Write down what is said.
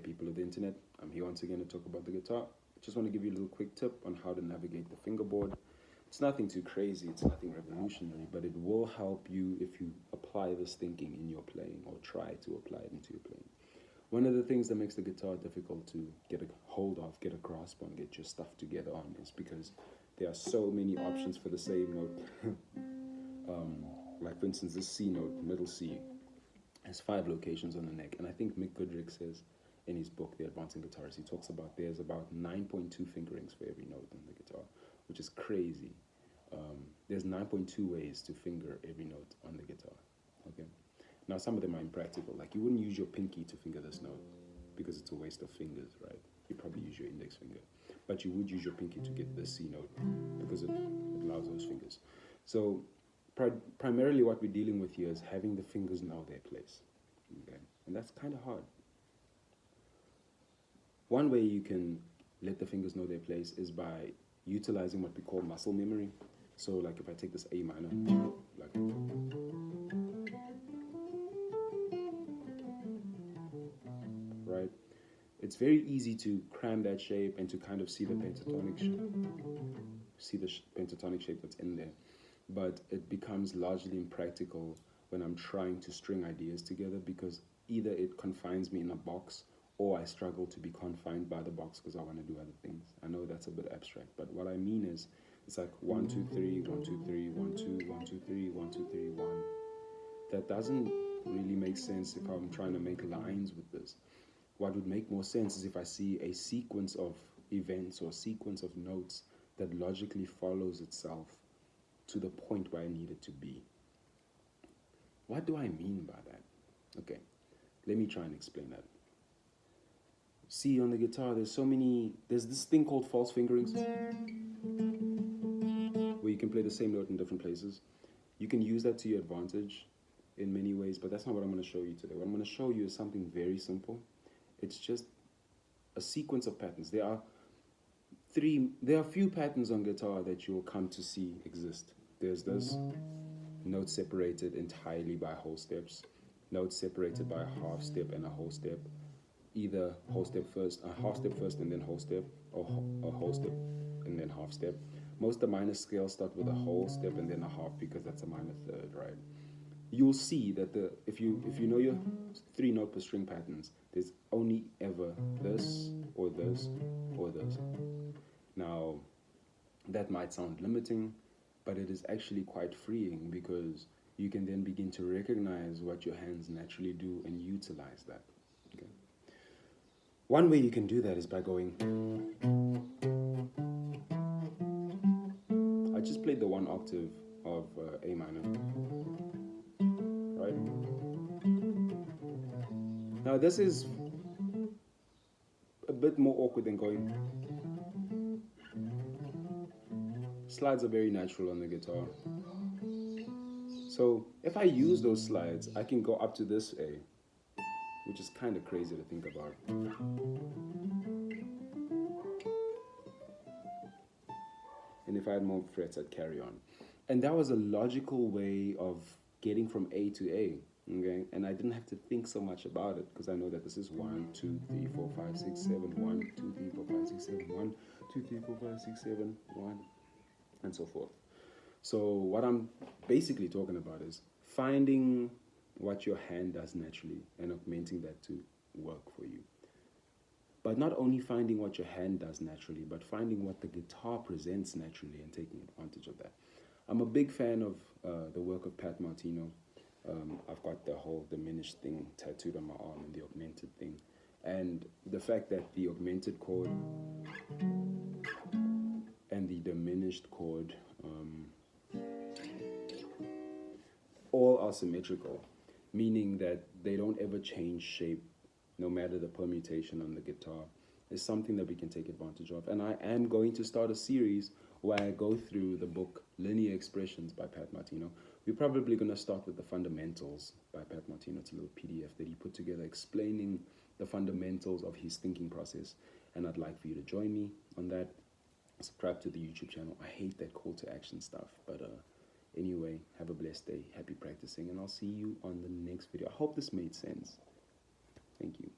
people of the internet. I'm here once again to talk about the guitar. Just want to give you a little quick tip on how to navigate the fingerboard. It's nothing too crazy, it's nothing revolutionary, but it will help you if you apply this thinking in your playing or try to apply it into your playing. One of the things that makes the guitar difficult to get a hold of, get a grasp on, get your stuff together on is because there are so many options for the same note. Like for instance, this C note, middle C, has 5 locations on the neck, and I think Mick Goodrick says in his book, The Advancing Guitarist, he talks about there's about 9.2 fingerings for every note on the guitar, which is crazy. There's 9.2 ways to finger every note on the guitar. Okay. Now some of them are impractical. Like you wouldn't use your pinky to finger this note because it's a waste of fingers, right? You probably use your index finger, but you would use your pinky to get the C note because it allows those fingers. So primarily what we're dealing with here is having the fingers know their place, okay? And that's kind of hard. One way you can let the fingers know their place is by utilizing what we call muscle memory. So like if I take this A minor, like, right? It's very easy to cram that shape and to kind of see the pentatonic shape that's in there. But it becomes largely impractical when I'm trying to string ideas together because either it confines me in a box or I struggle to be confined by the box because I want to do other things. I know that's a bit abstract, but what I mean is it's like 1, 2, 3, 1, 2, 3, 1, 2, 1, 2, 3, 1, 2, 3, 1. That doesn't really make sense if I'm trying to make lines with this. What would make more sense is if I see a sequence of events or sequence of notes that logically follows itself to the point where I need it to be. What do I mean by that? Okay, let me try and explain that. See, on the guitar, there's this thing called false fingerings, where you can play the same note in different places. You can use that to your advantage in many ways, but that's not what I'm going to show you today. What I'm going to show you is something very simple. It's just a sequence of patterns. There are a few patterns on guitar that you'll come to see exist. There's this, notes separated entirely by whole steps, notes separated by a half step and a whole step, either whole step first, a half step first and then whole step, or a whole step and then half step. Most of the minor scales start with a whole step and then a half because that's a minor third, right? You'll see that if you know your 3 note per string patterns, there's only ever this or this or this. Now, that might sound limiting, but it is actually quite freeing because you can then begin to recognize what your hands naturally do and utilize that. Okay. One way you can do that is by going. I just played the 1 octave of A minor, right? Now this is a bit more awkward than going. Slides are very natural on the guitar. So if I use those slides, I can go up to this A, which is kind of crazy to think about. And if I had more frets, I'd carry on. And that was a logical way of getting from A to A, okay? And I didn't have to think so much about it because I know that this is 1, 2, 3, 4, 5, 6, 7, 1, 2, 3, 4, 5, 6, 7, 1, 2, 3, 4, 5, 6, 7, 1, and so forth. So what I'm basically talking about is finding what your hand does naturally and augmenting that to work for you. But not only finding what your hand does naturally, but finding what the guitar presents naturally and taking advantage of that. I'm a big fan of the work of Pat Martino. I've got the whole diminished thing tattooed on my arm and the augmented thing. And the fact that the augmented chord and the diminished chord all are symmetrical, meaning that they don't ever change shape no matter the permutation on the guitar, is something that we can take advantage of. And I am going to start a series where I go through the book Linear Expressions by Pat Martino. We're probably going to start with the Fundamentals by Pat Martino. It's a little PDF that he put together explaining the fundamentals of his thinking process, and I'd like for you to join me on that. Subscribe to the YouTube channel. I hate that call to action stuff, but anyway, have a blessed day, happy practicing, and I'll see you on the next video. I hope this made sense. Thank you.